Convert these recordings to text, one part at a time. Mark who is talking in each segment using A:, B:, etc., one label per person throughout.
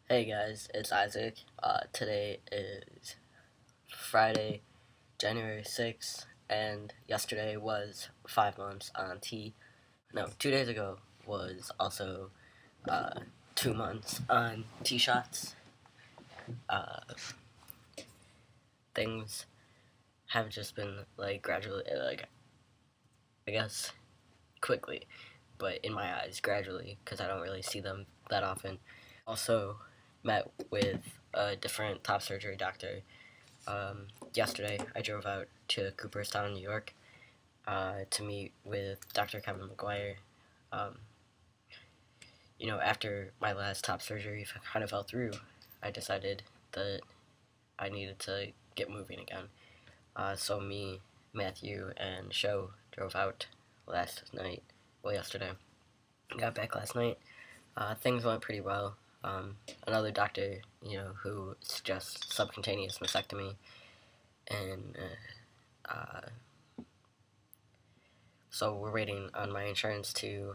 A: Hey guys, it's Isaac. Today is Friday, January 6th, and yesterday was 5 months on T. No, 2 days ago was also uh, 2 months on T-Shots. Uh, things have just been like gradually, I guess quickly, but in my eyes, gradually, because I don't really see them that often. Also, met with a different top surgery doctor. Yesterday, I drove out to Cooperstown, New York, to meet with Dr. Kevin McGuire. Um, after my last top surgery kind of fell through, I decided that I needed to get moving again. So me, Matthew, and Sho drove out yesterday. Got back last night. Things went pretty well. Another doctor, who suggests subcutaneous mastectomy, and so we're waiting on my insurance to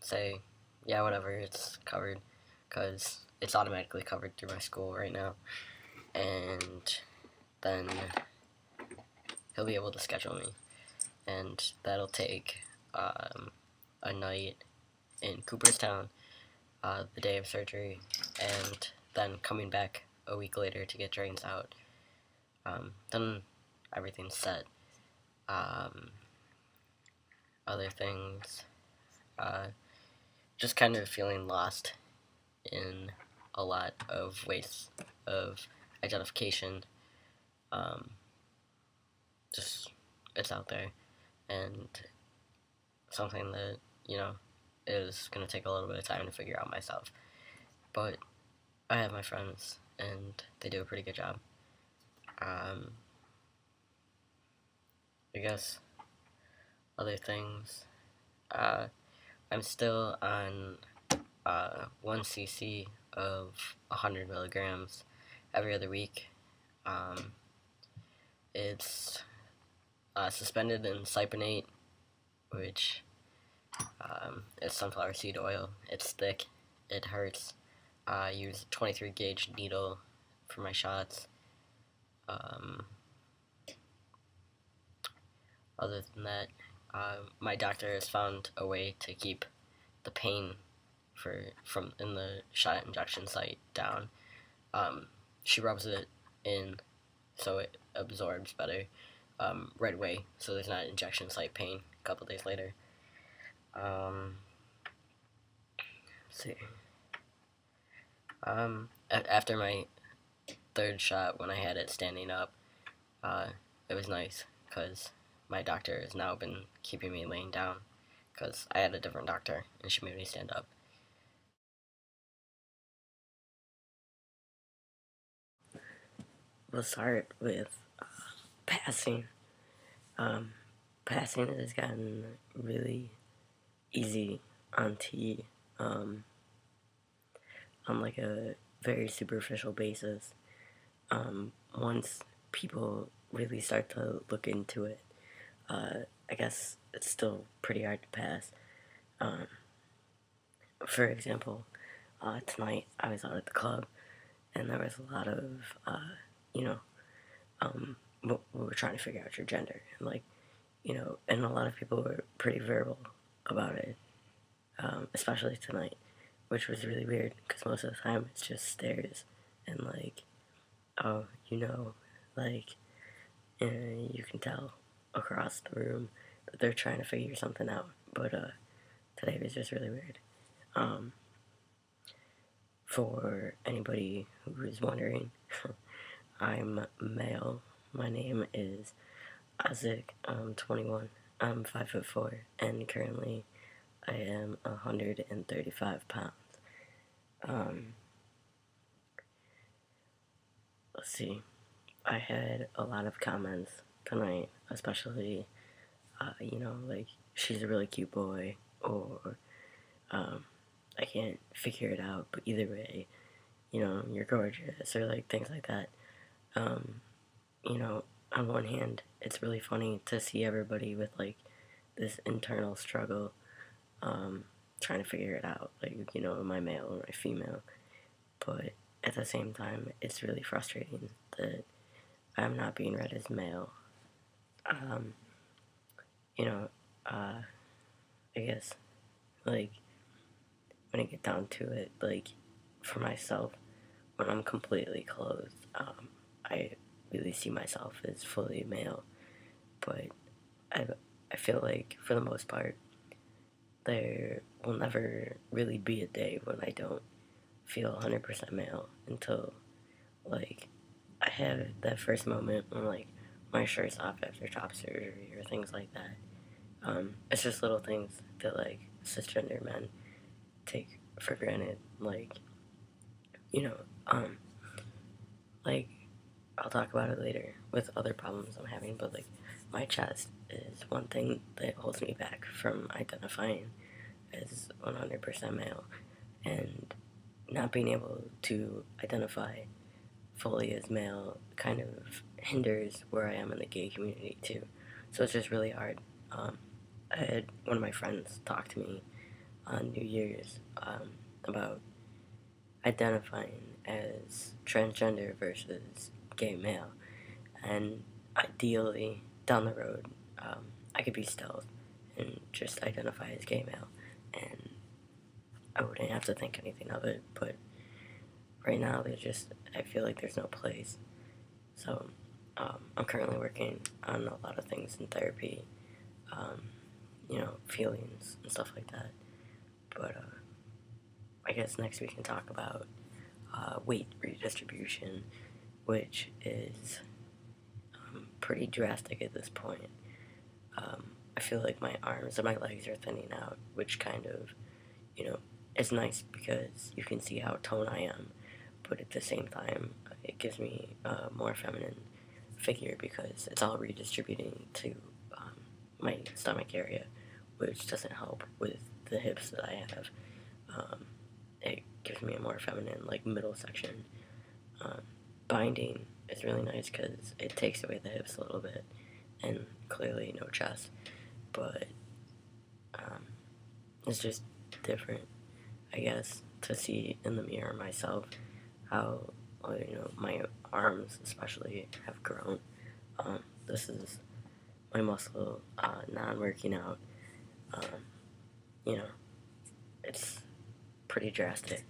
A: say, yeah, whatever, it's covered, because it's automatically covered through my school right now. And then he'll be able to schedule me. And that'll take a night in Cooperstown, the day of surgery, and then coming back a week later to get drains out. Then everything's set. Other things, just kind of feeling lost in a lot of ways of identification. Um, just it's out there, and something that is gonna take a little bit of time to figure out myself. But I have my friends, and they do a pretty good job. I guess other things. I'm still on 1 cc of 100 milligrams every other week. It's suspended in cypionate, which is sunflower seed oil. It's thick. It hurts. I use a 23 gauge needle for my shots. Other than that, my doctor has found a way to keep the pain from in the shot injection site down. She rubs it in so it absorbs better right away, so there's not injection site pain a couple days later. Let's see. After my third shot, when I had it standing up, it was nice because my doctor has now been keeping me laying down because I had a different doctor and she made me stand up. We'll start with passing. Um, Passing has gotten really easy on T, on like a very superficial basis. Once people really start to look into it, I guess it's still pretty hard to pass. For example, tonight I was out at the club, and there was a lot of, you know, we were trying to figure out your gender, and a lot of people were pretty verbal about it, especially tonight, which was really weird, because most of the time it's just stares, and oh, like, you can tell across the room that they're trying to figure something out, but, today was just really weird. For anybody who is wondering, I'm male. My name is Isaac. I'm 21. I'm 5'4", and currently I am 135 pounds. Let's see. I had a lot of comments tonight, especially, she's a really cute boy, or, I can't figure it out, but either way, you're gorgeous, or things like that. On one hand, it's really funny to see everybody with this internal struggle, trying to figure it out, am I male or am I female? but at the same time, it's really frustrating that I'm not being read as male. Um, you know, I guess, like, when I get down to it, like, for myself, when I'm completely clothed, I really see myself as fully male, but I, I feel like, for the most part, there will never really be a day when I don't feel 100% male until, like, I have that first moment when, like, my shirt's off after top surgery or things like that. It's just little things that, like, cisgender men take for granted. Like, you know, like, I'll talk about it later with other problems I'm having, but, like, my chest is one thing that holds me back from identifying as 100% male. And not being able to identify fully as male kind of hinders where I am in the gay community too. So it's just really hard. I had one of my friends talk to me on New Year's about identifying as transgender versus gay male, and ideally down the road, I could be stealth and just identify as gay male, and I wouldn't have to think anything of it. But right now, I feel like there's no place. So I'm currently working on a lot of things in therapy, um, feelings and stuff like that. But I guess next we can talk about weight redistribution, which is pretty drastic at this point. I feel like my arms and my legs are thinning out, which kind of, is nice because you can see how toned I am, but at the same time, it gives me a more feminine figure because it's all redistributing to my stomach area, which doesn't help with the hips that I have. It gives me a more feminine, like, middle section. Um, Binding is really nice because it takes away the hips a little bit, and clearly no chest, but it's just different, I guess, to see in the mirror myself how, my arms especially have grown. This is my muscle, non-working out. Um, you know, it's pretty drastic.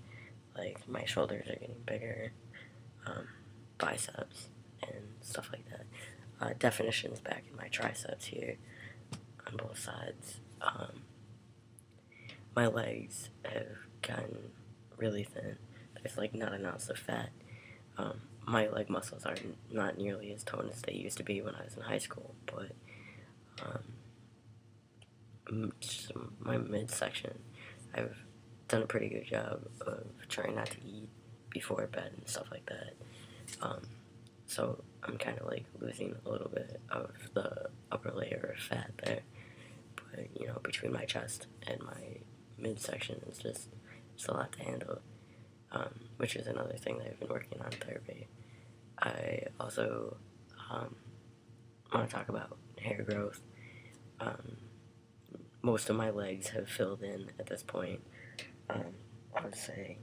A: Like, my shoulders are getting bigger, um, biceps, and stuff like that. Definition's back in my triceps here on both sides. My legs have gotten really thin. There's, like, not an ounce of fat. My leg muscles are not nearly as toned as they used to be when I was in high school, but my midsection, I've done a pretty good job of trying not to eat before bed and stuff like that. So I'm kind of, like, losing a little bit of the upper layer of fat there. But, between my chest and my midsection, it's a lot to handle, which is another thing that I've been working on in therapy. I also want to talk about hair growth. Most of my legs have filled in at this point. I would say,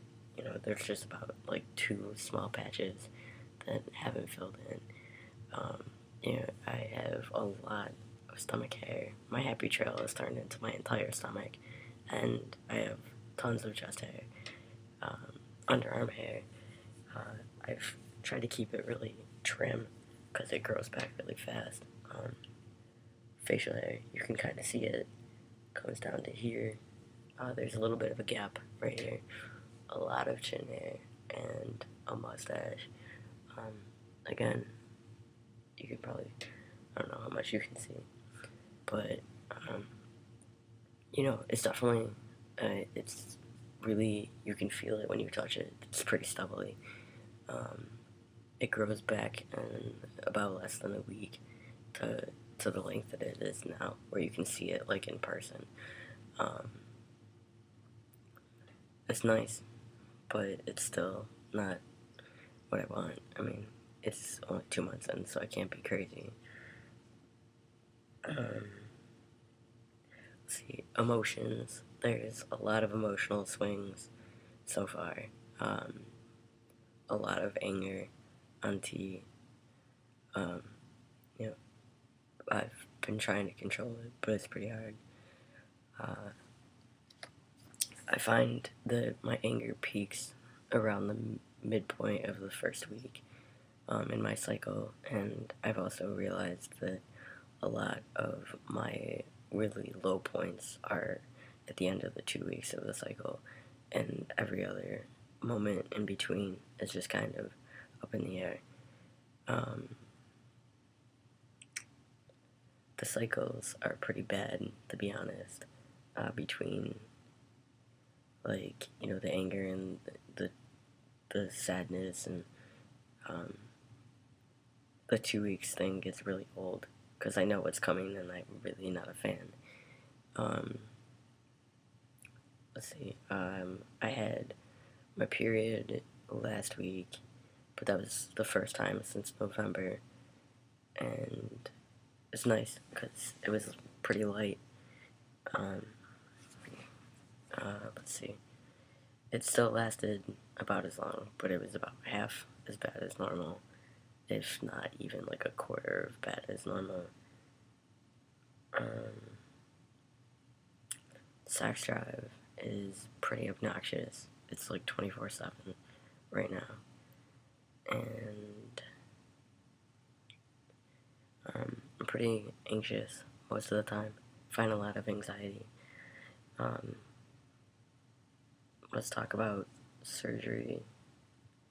A: there's just about, like, 2 small patches that haven't filled in. I have a lot of stomach hair. My happy trail has turned into my entire stomach, and I have tons of chest hair, underarm hair. I've tried to keep it really trim because it grows back really fast. Facial hair, you can kind of see it comes down to here. There's a little bit of a gap right here. A lot of chin hair and a mustache. Again, you can probably, I don't know how much you can see, but, it's definitely, it's really, you can feel it when you touch it. It's pretty stubbly. It grows back in about less than a week to the length that it is now, where you can see it, like, in person. It's nice, but it's still not what I want. I mean, it's only 2 months in, so I can't be crazy. Let's see, emotions. There's a lot of emotional swings so far. a lot of anger onto, um, you know, I've been trying to control it, but it's pretty hard. Uh, I find that my anger peaks around the midpoint of the first week in my cycle, and I've also realized that a lot of my really low points are at the end of the 2 weeks of the cycle, and every other moment in between is just kind of up in the air. The cycles are pretty bad, to be honest, between, like, the anger and the sadness, and um, the 2 weeks thing gets really old because I know what's coming and I'm really not a fan. Let's see. I had my period last week, but that was the first time since November, and it's nice because it was pretty light. Um, let's see. It still lasted about as long, but it was about half as bad as normal, if not even like a quarter of bad as normal. Sex drive is pretty obnoxious. It's like 24/7 right now. And I'm pretty anxious most of the time. Find a lot of anxiety. Um, let's talk about surgery.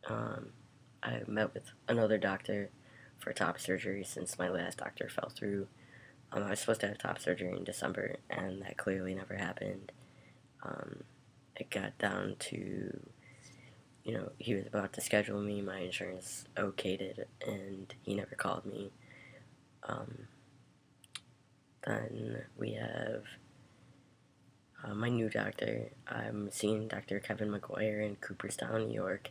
A: I met with another doctor for top surgery since my last doctor fell through. I was supposed to have top surgery in December, and that clearly never happened. It got down to, he was about to schedule me, my insurance okayed it, and he never called me. Then we have my new doctor. I'm seeing Dr. Kevin McGuire in Cooperstown, New York.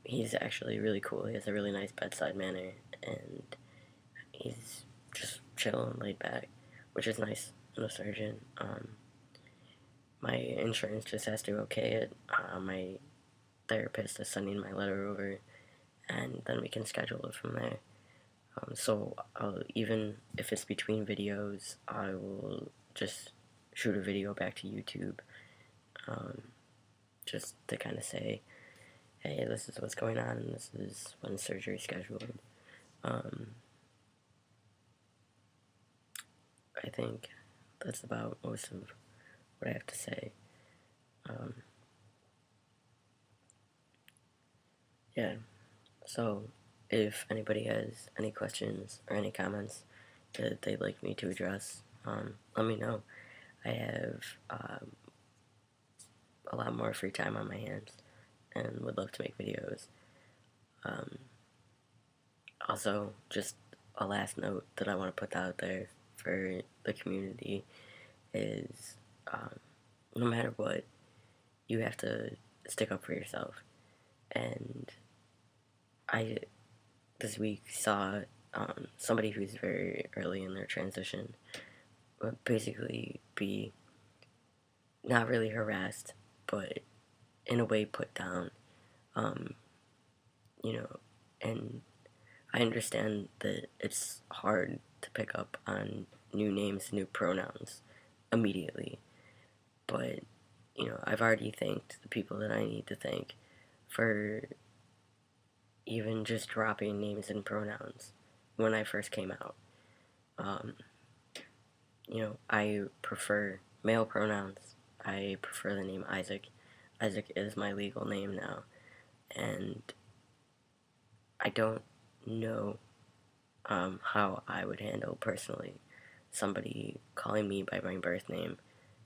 A: He's actually really cool. He has a really nice bedside manner, and he's just chill and laid back, which is nice in a surgeon. My insurance just has to okay it. My therapist is sending my letter over, and then we can schedule it from there. So even if it's between videos, I will just shoot a video back to YouTube, just to kind of say, hey, this is what's going on, and this is when surgery is scheduled. I think that's about most of what I have to say. Yeah, so if anybody has any questions or any comments that they'd like me to address, let me know. I have a lot more free time on my hands and would love to make videos. Also, just a last note that I want to put out there for the community is, no matter what, you have to stick up for yourself. And I this week saw somebody who's very early in their transition basically be not really harassed, but in a way put down. And I understand that it's hard to pick up on new names, new pronouns immediately, but I've already thanked the people that I need to thank for even just dropping names and pronouns when I first came out. I prefer male pronouns. I prefer the name Isaac. Isaac is my legal name now, and I don't know how I would handle personally somebody calling me by my birth name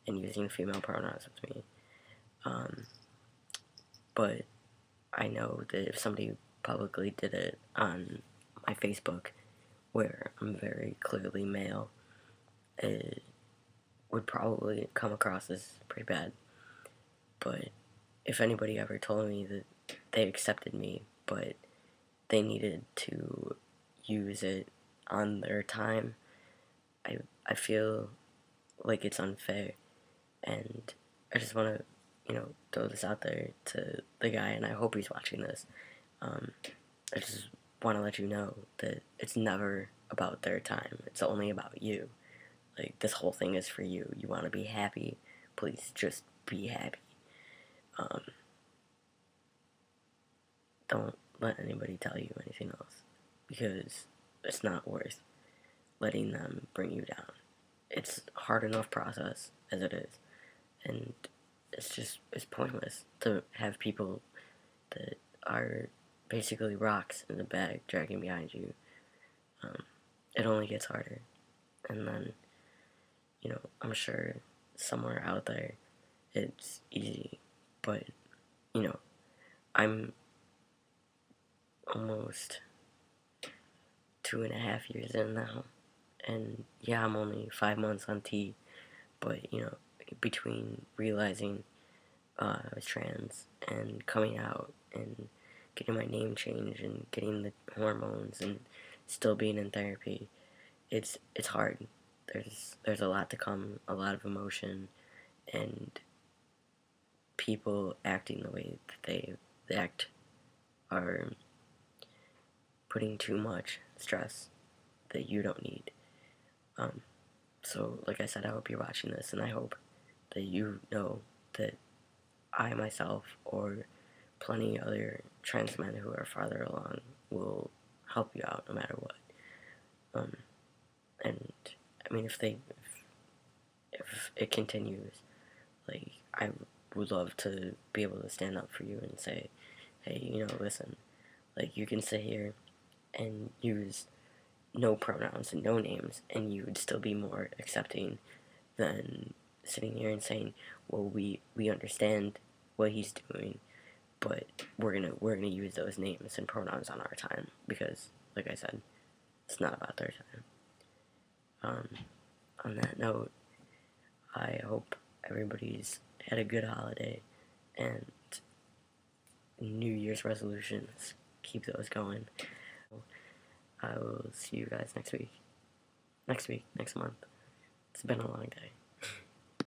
A: and using female pronouns with me. But I know that if somebody publicly did it on my Facebook, where I'm very clearly male, it would probably come across as pretty bad. But if anybody ever told me that they accepted me, but they needed to use it on their time, I feel like it's unfair, and I just want to, throw this out there to the guy, and I hope he's watching this. I just want to let you know that it's never about their time. It's only about you. Like, this whole thing is for you. You want to be happy, please just be happy. Um, don't let anybody tell you anything else, because it's not worth letting them bring you down. It's a hard enough process as it is, and it's pointless to have people that are basically rocks in the bag dragging behind you. It only gets harder, and then, I'm sure somewhere out there it's easy, but, I'm almost 2.5 years in now, and yeah, I'm only 5 months on T, but, between realizing I was trans and coming out and getting my name changed and getting the hormones and still being in therapy, it's hard. There's a lot to come, a lot of emotion, and people acting the way that they act are putting too much stress that you don't need. So, like I said, I hope you're watching this, and I hope that you know that I myself, or plenty other trans men who are farther along, will help you out no matter what. And I mean, if it continues, like, I would love to be able to stand up for you and say, hey, listen, like, you can sit here and use no pronouns and no names, and you would still be more accepting than sitting here and saying, well, we understand what he's doing, but we're gonna use those names and pronouns on our time, because, like I said, it's not about their time. On that note, I hope everybody's had a good holiday, and New Year's resolutions, keep those going. I will see you guys next week. Next month. It's been a long day.